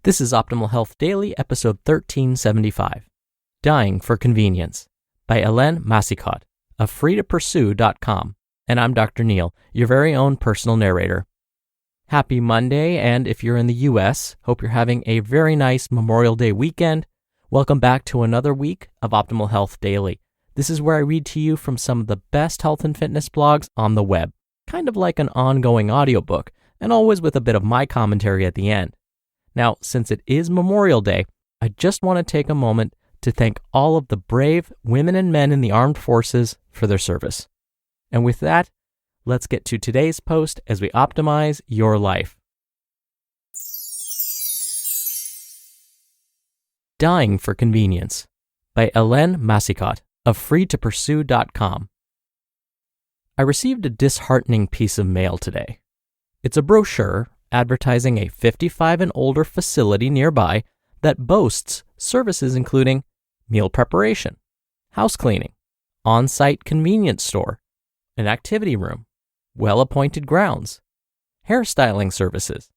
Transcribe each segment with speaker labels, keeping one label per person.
Speaker 1: This is Optimal Health Daily, episode 1375, Dying for Convenience, by Helene Massicotte of freetopursue.com. And I'm Dr. Neil, your very own personal narrator. Happy Monday, and if you're in the U.S., hope you're having a very nice Memorial Day weekend. Welcome back to another week of Optimal Health Daily. This is where I read to you from some of the best health and fitness blogs on the web, kind of like an ongoing audiobook, and always with a bit of my commentary at the end. Now, since it is Memorial Day, I just want to take a moment to thank all of the brave women and men in the armed forces for their service. And with that, let's get to today's post as we optimize your life. Dying for Convenience, by Helene Massicotte of freetopursue.com. I received a disheartening piece of mail today. It's a brochure advertising a 55 and older facility nearby that boasts services including meal preparation, house cleaning, on-site convenience store, an activity room, well-appointed grounds, hairstyling services,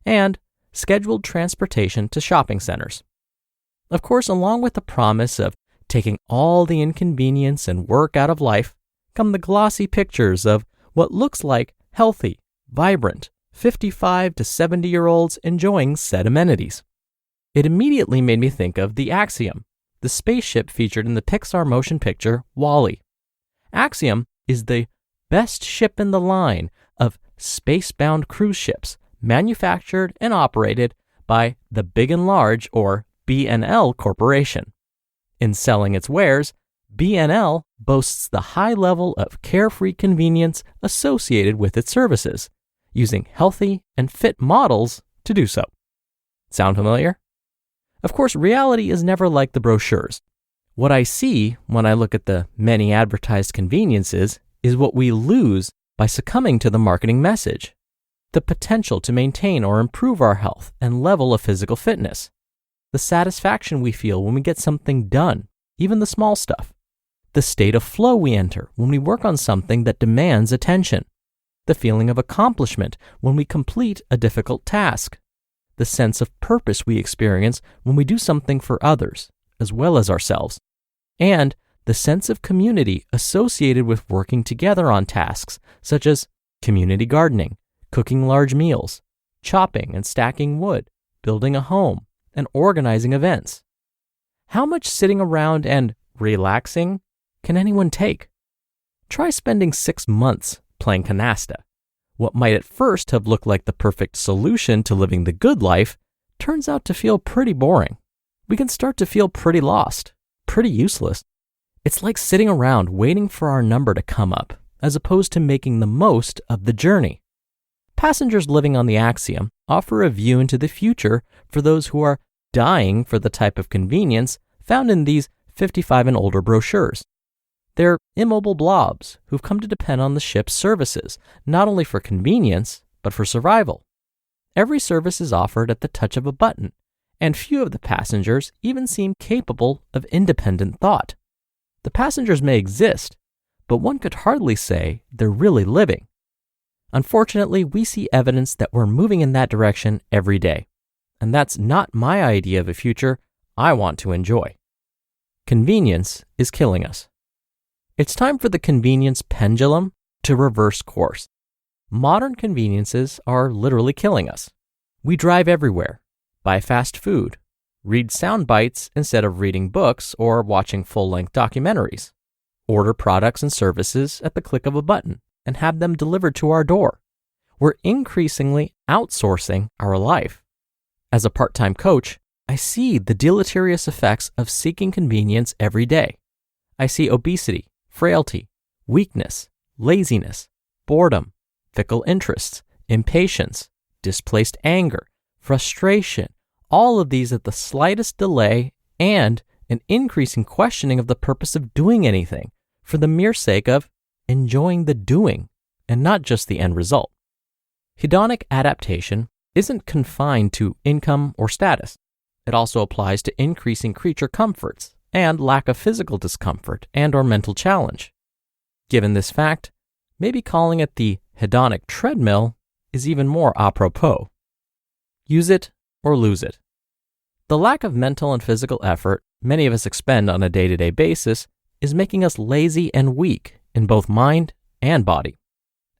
Speaker 1: and scheduled transportation to shopping centers. Of course, along with the promise of taking all the inconvenience and work out of life, come the glossy pictures of what looks like healthy, vibrant, 55 to 70-year-olds enjoying said amenities. It immediately made me think of the Axiom, the spaceship featured in the Pixar motion picture WALL-E. Axiom is the best ship in the line of space-bound cruise ships manufactured and operated by the Big and Large, or B&L Corporation. In selling its wares, B&L boasts the high level of carefree convenience associated with its services, using healthy and fit models to do so. Sound familiar? Of course, reality is never like the brochures. What I see when I look at the many advertised conveniences is what we lose by succumbing to the marketing message: the potential to maintain or improve our health and level of physical fitness, the satisfaction we feel when we get something done, even the small stuff, the state of flow we enter when we work on something that demands attention, the feeling of accomplishment when we complete a difficult task, the sense of purpose we experience when we do something for others, as well as ourselves, and the sense of community associated with working together on tasks such as community gardening, cooking large meals, chopping and stacking wood, building a home, and organizing events. How much sitting around and relaxing can anyone take? Try spending 6 months playing canasta. What might at first have looked like the perfect solution to living the good life turns out to feel pretty boring. We can start to feel pretty lost, pretty useless. It's like sitting around waiting for our number to come up, as opposed to making the most of the journey. Passengers living on the Axiom offer a view into the future for those who are dying for the type of convenience found in these 55 and older brochures. They're immobile blobs who've come to depend on the ship's services, not only for convenience, but for survival. Every service is offered at the touch of a button, and few of the passengers even seem capable of independent thought. The passengers may exist, but one could hardly say they're really living. Unfortunately, we see evidence that we're moving in that direction every day, and that's not my idea of a future I want to enjoy. Convenience is killing us. It's time for the convenience pendulum to reverse course. Modern conveniences are literally killing us. We drive everywhere, buy fast food, read sound bites instead of reading books or watching full-length documentaries, order products and services at the click of a button, and have them delivered to our door. We're increasingly outsourcing our life. As a part-time coach, I see the deleterious effects of seeking convenience every day. I see obesity, frailty, weakness, laziness, boredom, fickle interests, impatience, displaced anger, frustration, all of these at the slightest delay, and an increasing questioning of the purpose of doing anything for the mere sake of enjoying the doing and not just the end result. Hedonic adaptation isn't confined to income or status. It also applies to increasing creature comforts and lack of physical discomfort and or mental challenge. Given this fact, maybe calling it the hedonic treadmill is even more apropos. Use it or lose it. The lack of mental and physical effort many of us expend on a day-to-day basis is making us lazy and weak in both mind and body,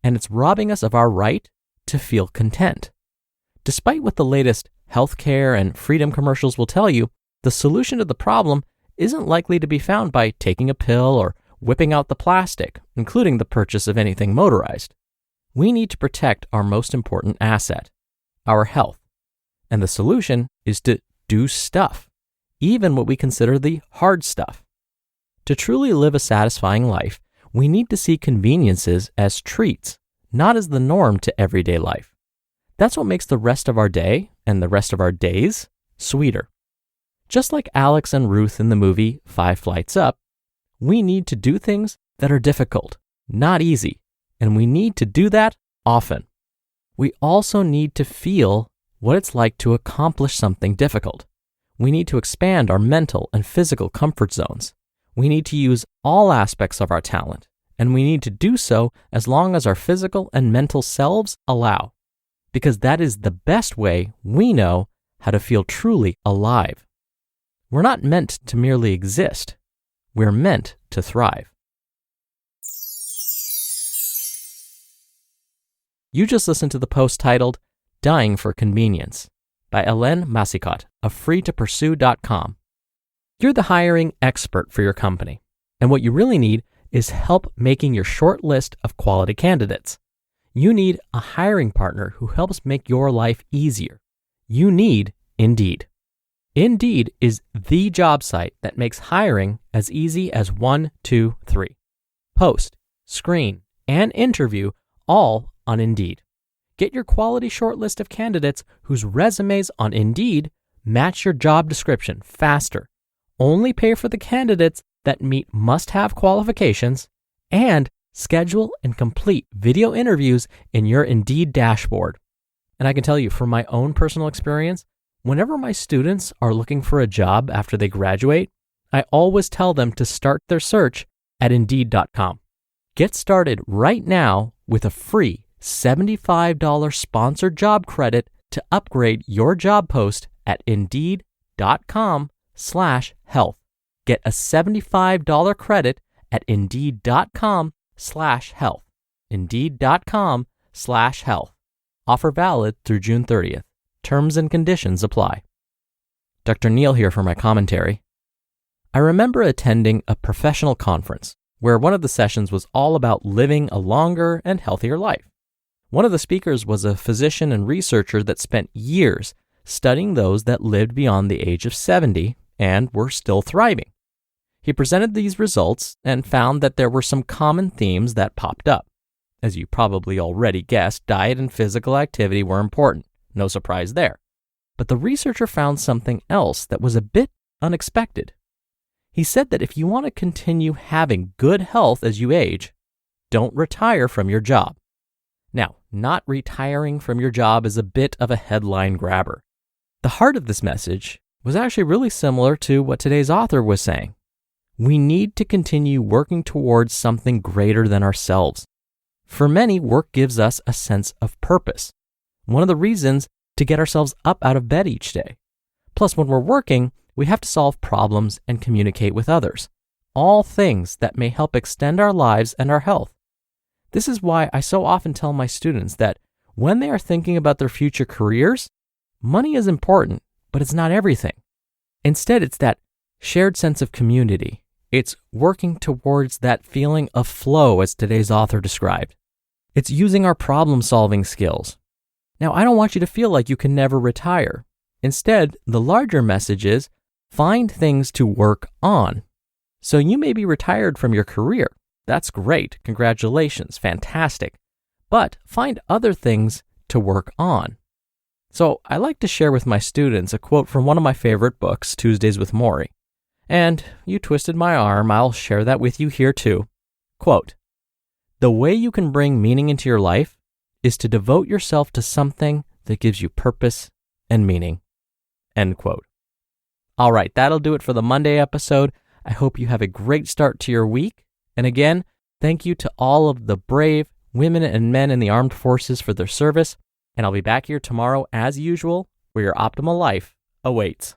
Speaker 1: and it's robbing us of our right to feel content. Despite what the latest healthcare and freedom commercials will tell you, the solution to the problem isn't likely to be found by taking a pill or whipping out the plastic, including the purchase of anything motorized. We need to protect our most important asset, our health. And the solution is to do stuff, even what we consider the hard stuff. To truly live a satisfying life, we need to see conveniences as treats, not as the norm to everyday life. That's what makes the rest of our day and the rest of our days sweeter. Just like Alex and Ruth in the movie 5 Flights Up, we need to do things that are difficult, not easy, and we need to do that often. We also need to feel what it's like to accomplish something difficult. We need to expand our mental and physical comfort zones. We need to use all aspects of our talent, and we need to do so as long as our physical and mental selves allow, because that is the best way we know how to feel truly alive. We're not meant to merely exist. We're meant to thrive. You just listened to the post titled, Dying for Convenience, by Helene Massicotte of freetopursue.com. You're the hiring expert for your company, and what you really need is help making your short list of quality candidates. You need a hiring partner who helps make your life easier. You need Indeed. Indeed is the job site that makes hiring as easy as 1, 2, 3. Post, screen, and interview all on Indeed. Get your quality short list of candidates whose resumes on Indeed match your job description faster. Only pay for the candidates that meet must-have qualifications, and schedule and complete video interviews in your Indeed dashboard. And I can tell you from my own personal experience, whenever my students are looking for a job after they graduate, I always tell them to start their search at Indeed.com. Get started right now with a free $75 sponsored job credit to upgrade your job post at Indeed.com/health. Get a $75 credit at Indeed.com/health. Indeed.com/health. Offer valid through June 30th. Terms and conditions apply. Dr. Neil here for my commentary. I remember attending a professional conference where one of the sessions was all about living a longer and healthier life. One of the speakers was a physician and researcher that spent years studying those that lived beyond the age of 70 and were still thriving. He presented these results and found that there were some common themes that popped up. As you probably already guessed, diet and physical activity were important. No surprise there. But the researcher found something else that was a bit unexpected. He said that if you want to continue having good health as you age, don't retire from your job. Now, not retiring from your job is a bit of a headline grabber. The heart of this message was actually really similar to what today's author was saying. We need to continue working towards something greater than ourselves. For many, work gives us a sense of purpose. One of the reasons to get ourselves up out of bed each day. Plus, when we're working, we have to solve problems and communicate with others. All things that may help extend our lives and our health. This is why I so often tell my students that when they are thinking about their future careers, money is important, but it's not everything. Instead, it's that shared sense of community. It's working towards that feeling of flow, as today's author described. It's using our problem-solving skills. Now, I don't want you to feel like you can never retire. Instead, the larger message is find things to work on. So you may be retired from your career. That's great. Congratulations. Fantastic. But find other things to work on. So I like to share with my students a quote from one of my favorite books, Tuesdays with Maury. And you twisted my arm. I'll share that with you here too. Quote, "The way you can bring meaning into your life is to devote yourself to something that gives you purpose and meaning." End quote. All right, that'll do it for the Monday episode. I hope you have a great start to your week. And again, thank you to all of the brave women and men in the armed forces for their service. And I'll be back here tomorrow as usual, where your optimal life awaits.